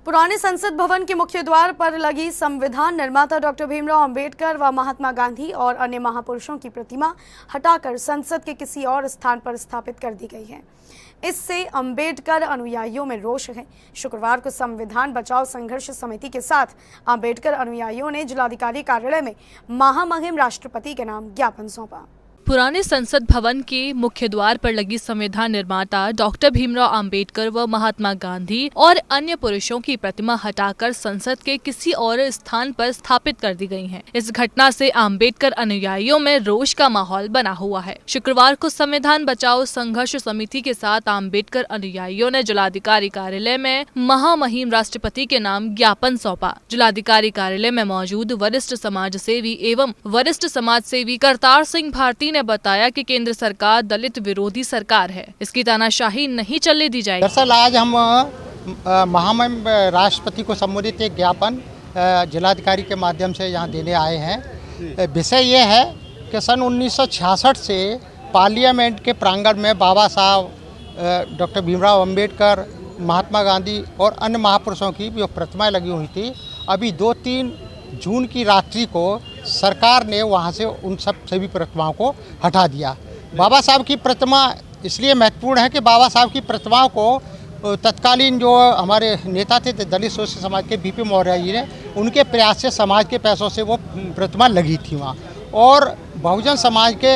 पुराने संसद भवन के मुख्य द्वार पर लगी संविधान निर्माता डॉक्टर भीमराव अंबेडकर व महात्मा गांधी और अन्य महापुरुषों की प्रतिमा हटाकर संसद के किसी और स्थान पर स्थापित कर दी गई है। इससे अंबेडकर अनुयायियों में रोष है। शुक्रवार को संविधान बचाओ संघर्ष समिति के साथ अंबेडकर अनुयायियों ने जिलाधिकारी कार्यालय में महामहिम राष्ट्रपति के नाम ज्ञापन सौंपा। पुराने संसद भवन के मुख्य द्वार पर लगी संविधान निर्माता डॉक्टर भीमराव अंबेडकर व महात्मा गांधी और अन्य पुरुषों की प्रतिमा हटाकर संसद के किसी और स्थान पर स्थापित कर दी गई है। इस घटना से अंबेडकर अनुयायियों में रोष का माहौल बना हुआ है। शुक्रवार को संविधान बचाओ संघर्ष समिति के साथ अंबेडकर अनुयायियों ने जिलाधिकारी कार्यालय में महामहिम राष्ट्रपति के नाम ज्ञापन सौंपा। जिलाधिकारी कार्यालय में मौजूद वरिष्ठ समाज सेवी एवं वरिष्ठ समाज सेवी करतार सिंह भारती ने बताया कि केंद्र सरकार दलित विरोधी सरकार है, इसकी तानाशाही नहीं चलने दी जाएगी। दरअसल आज हम महामहिम राष्ट्रपति को संबोधित एक ज्ञापन जिलाधिकारी के माध्यम से यहाँ देने आए हैं। विषय ये है कि सन 1966 से पार्लियामेंट के प्रांगण में बाबा साहब डॉक्टर भीमराव अंबेडकर, महात्मा गांधी और अन्य महापुरुषों की जो प्रतिमाएं लगी हुई थी, अभी 2-3 जून की रात्रि को सरकार ने वहां से उन सभी प्रतिमाओं को हटा दिया। बाबा साहब की प्रतिमा इसलिए महत्वपूर्ण है कि बाबा साहब की प्रतिमाओं को तत्कालीन जो हमारे नेता थे दलित शोषित समाज के बीपी मौर्य जी ने, उनके प्रयास से समाज के पैसों से वो प्रतिमा लगी थी वहाँ, और बहुजन समाज के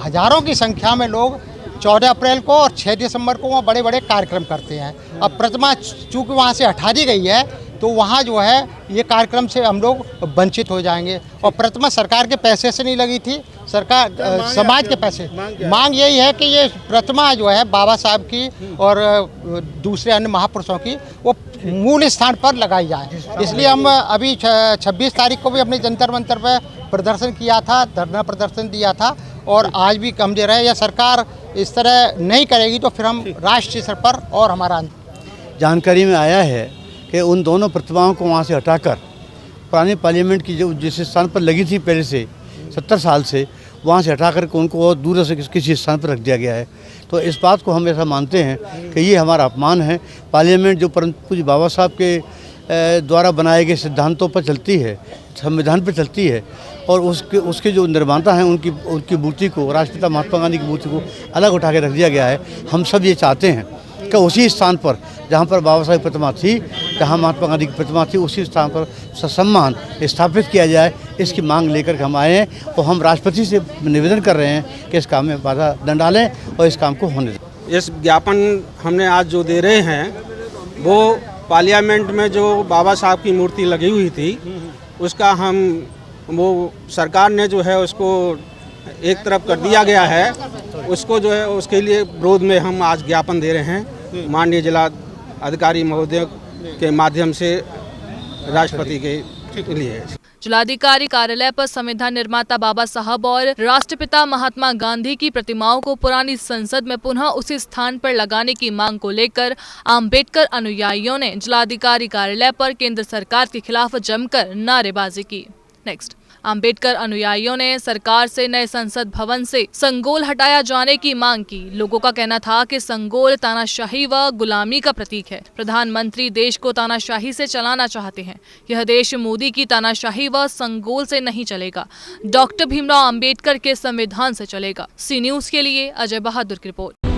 हजारों की संख्या में लोग 14 अप्रैल को और 6 दिसंबर को वहाँ बड़े बड़े कार्यक्रम करते हैं। अब प्रतिमा चूँकि वहाँ से हटा दी गई है तो वहाँ जो है ये कार्यक्रम से हम लोग वंचित हो जाएंगे। और प्रतिमा सरकार के पैसे से नहीं लगी थी, सरकार समाज के पैसे। मांग यही है कि ये प्रतिमा जो है बाबा साहब की और दूसरे अन्य महापुरुषों की वो मूल स्थान पर लगाई जाए। इसलिए हम अभी 26 तारीख को भी अपने जंतर मंतर पर प्रदर्शन किया था, धरना प्रदर्शन दिया था, और आज भी हम दे रहे हैं। या सरकार इस तरह नहीं करेगी तो फिर हम राष्ट्रीय स्तर पर और हमारा जानकारी में आया है कि उन दोनों प्रतिमाओं को वहाँ से हटाकर पुरानी पार्लियामेंट की जो जिस स्थान पर लगी थी पहले से 70 साल से, वहाँ से हटाकर उनको और दूर से किसी स्थान पर रख दिया गया है। तो इस बात को हम ऐसा मानते हैं कि ये हमारा अपमान है। पार्लियामेंट जो परम पूज्य बाबा साहब के द्वारा बनाए गए सिद्धांतों पर चलती है, संविधान पर चलती है, और उसके जो निर्माता हैं उनकी मूर्ति को, राष्ट्रपिता महात्मा गांधी की मूर्ति को अलग उठा के रख दिया गया है। हम सब ये चाहते हैं कि उसी स्थान पर जहाँ पर बाबा साहब की प्रतिमा थी, जहाँ महात्मा गांधी की प्रतिमा थी, उसी स्थान पर ससम्मान स्थापित किया जाए। इसकी मांग लेकर हम आए हैं और हम राष्ट्रपति से निवेदन कर रहे हैं कि इस काम में बाधा न डालें और इस काम को होने दें। इस ज्ञापन हमने आज जो दे रहे हैं वो पार्लियामेंट में जो बाबा साहब की मूर्ति लगी हुई थी उसका वो सरकार ने जो है उसको एक तरफ कर दिया गया है, उसको जो है उसके लिए विरोध में हम आज ज्ञापन दे रहे हैं माननीय जिला अधिकारी महोदय के माध्यम से राष्ट्रपति के लिए। जिलाधिकारी कार्यालय पर संविधान निर्माता बाबा साहब और राष्ट्रपिता महात्मा गांधी की प्रतिमाओं को पुरानी संसद में पुनः उसी स्थान पर लगाने की मांग को लेकर अंबेडकर अनुयायियों ने जिलाधिकारी कार्यालय पर केंद्र सरकार के खिलाफ जमकर नारेबाजी की। नेक्स्ट, अंबेडकर अनुयायियों ने सरकार से नए संसद भवन से संगोल हटाया जाने की मांग की। लोगों का कहना था कि संगोल तानाशाही व गुलामी का प्रतीक है। प्रधानमंत्री देश को तानाशाही से चलाना चाहते हैं। यह देश मोदी की तानाशाही व संगोल से नहीं चलेगा, डॉक्टर भीमराव अंबेडकर के संविधान से चलेगा। सी न्यूज़ के लिए अजय बहादुर की रिपोर्ट।